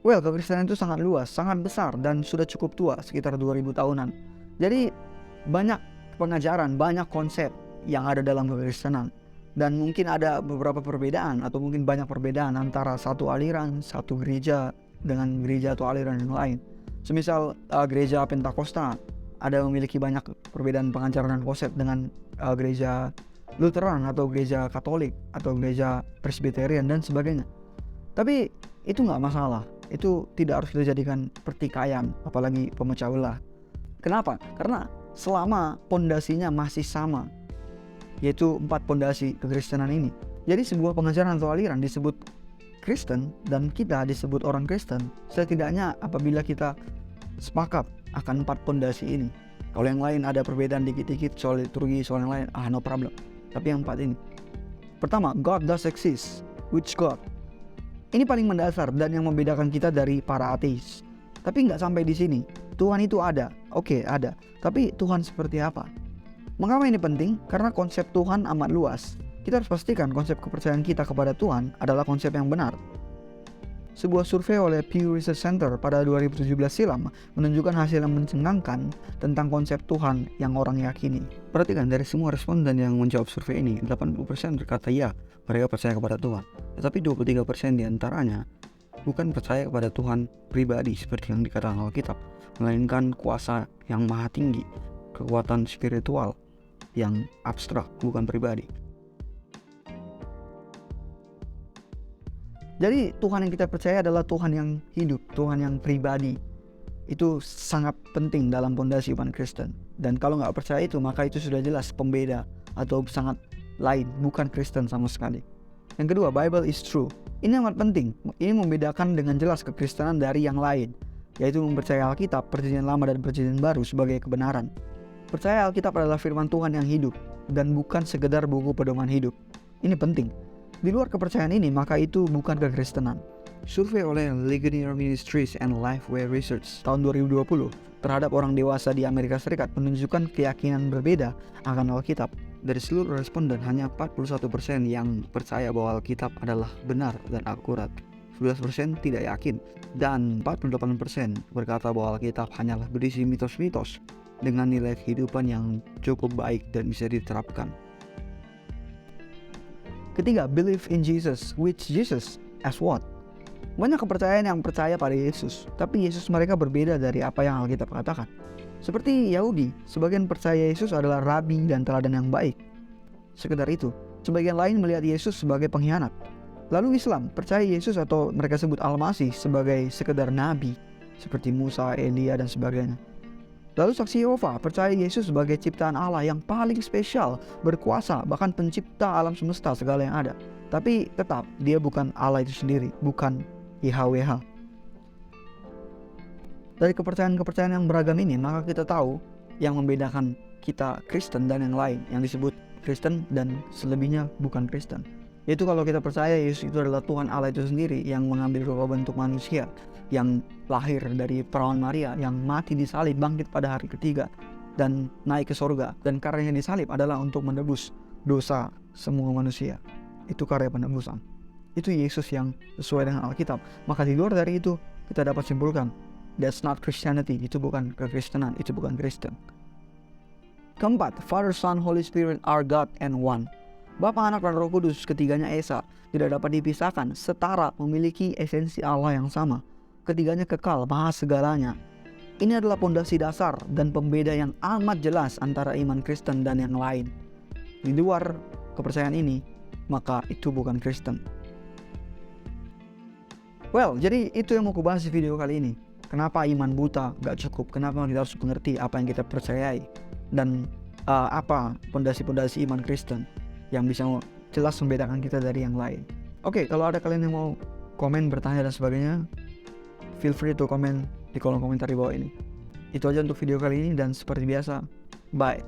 Well, kekristenan itu sangat luas, sangat besar, dan sudah cukup tua, sekitar 2000 tahunan. Jadi banyak pengajaran, banyak konsep yang ada dalam kekristenan. Dan mungkin ada beberapa perbedaan atau mungkin banyak perbedaan antara satu aliran, satu gereja dengan gereja atau aliran yang lain. Semisal gereja Pentakosta ada memiliki banyak perbedaan pengajaran dan konsep dengan gereja Lutheran atau gereja Katolik atau gereja Presbyterian dan sebagainya. Tapi itu nggak masalah, itu tidak harus dijadikan pertikaian, apalagi pemecah belah. Kenapa? Karena selama pondasinya masih sama, yaitu 4 pondasi kekristenan ini. Jadi sebuah pengajaran atau aliran disebut Kristen dan kita disebut orang Kristen setidaknya apabila kita sepakat akan 4 pondasi ini. Kalau yang lain ada perbedaan dikit-dikit soal liturgi, soal yang lain, no problem. Tapi yang 4 ini. Pertama, God does exist. Which God? Ini paling mendasar dan yang membedakan kita dari para ateis. Tapi nggak sampai di sini. Tuhan itu ada. Oke, ada. Tapi Tuhan seperti apa? Mengapa ini penting? Karena konsep Tuhan amat luas. Kita harus pastikan konsep kepercayaan kita kepada Tuhan adalah konsep yang benar. Sebuah survei oleh Pew Research Center pada 2017 silam menunjukkan hasil yang mencengangkan tentang konsep Tuhan yang orang yakini. Perhatikan, dari semua responden yang menjawab survei ini, 80% berkata ya, mereka percaya kepada Tuhan. Tetapi 23% diantaranya bukan percaya kepada Tuhan pribadi seperti yang dikatakan Alkitab, melainkan kuasa yang maha tinggi, kekuatan spiritual yang abstrak, bukan pribadi. Jadi Tuhan yang kita percaya adalah Tuhan yang hidup, Tuhan yang pribadi. Itu sangat penting dalam pondasi iman Kristen. Dan kalau nggak percaya itu, maka itu sudah jelas pembeda atau sangat lain, bukan Kristen sama sekali. Yang kedua, Bible is true. Ini amat penting. Ini membedakan dengan jelas kekristenan dari yang lain, yaitu mempercayai Alkitab, Perjanjian Lama dan Perjanjian Baru sebagai kebenaran. Percaya Alkitab adalah firman Tuhan yang hidup dan bukan sekedar buku pedoman hidup. Ini penting. Di luar kepercayaan ini, maka itu bukan kekristenan. Survei oleh Ligonier Ministries and Lifeway Research tahun 2020 terhadap orang dewasa di Amerika Serikat menunjukkan keyakinan berbeda akan Alkitab. Dari seluruh responden, hanya 41% yang percaya bahwa Alkitab adalah benar dan akurat. 11% tidak yakin, dan 48% berkata bahwa Alkitab hanyalah berisi mitos-mitos dengan nilai kehidupan yang cukup baik dan bisa diterapkan. Ketiga, believe in Jesus. Which Jesus? As what? Banyak kepercayaan yang percaya pada Yesus, tapi Yesus mereka berbeda dari apa yang Alkitab katakan. Seperti Yahudi, sebagian percaya Yesus adalah rabi dan teladan yang baik. Sekedar itu. Sebagian lain melihat Yesus sebagai pengkhianat. Lalu Islam percaya Yesus atau mereka sebut Al-Masih sebagai sekedar nabi, seperti Musa, Elia, dan sebagainya. Lalu saksi Yehova percaya Yesus sebagai ciptaan Allah yang paling spesial, berkuasa, bahkan pencipta alam semesta segala yang ada. Tapi tetap dia bukan Allah itu sendiri, bukan YHWH. Dari kepercayaan-kepercayaan yang beragam ini, maka kita tahu yang membedakan kita Kristen dan yang lain, yang disebut Kristen dan selebihnya bukan Kristen. Yaitu kalau kita percaya Yesus itu adalah Tuhan Allah itu sendiri yang mengambil rupa bentuk manusia, yang lahir dari perawan Maria, yang mati disalib, bangkit pada hari ketiga, dan naik ke sorga. Dan karyanya disalib adalah untuk menebus dosa semua manusia. Itu karya penebusan. Itu Yesus yang sesuai dengan Alkitab. Maka di luar dari itu, kita dapat simpulkan, that's not Christianity. Itu bukan kekristenan, itu bukan Kristen. Keempat, Father, Son, Holy Spirit are God and one. Bapa, Anak, dan Roh Kudus, ketiganya Esa, tidak dapat dipisahkan, setara, memiliki esensi Allah yang sama. Ketiganya kekal, maha segalanya. Ini adalah pondasi dasar dan pembeda yang amat jelas antara iman Kristen dan yang lain. Di luar kepercayaan ini, maka itu bukan Kristen. Well, jadi itu yang mau kubahas di video kali ini. Kenapa iman buta gak cukup? Kenapa kita harus mengerti apa yang kita percayai? Dan apa pondasi-pondasi iman Kristen yang bisa jelas membedakan kita dari yang lain. Oke, kalau ada kalian yang mau komen, bertanya, dan sebagainya, feel free to komen di kolom komentar di bawah ini. Itu aja untuk video kali ini, dan seperti biasa, bye.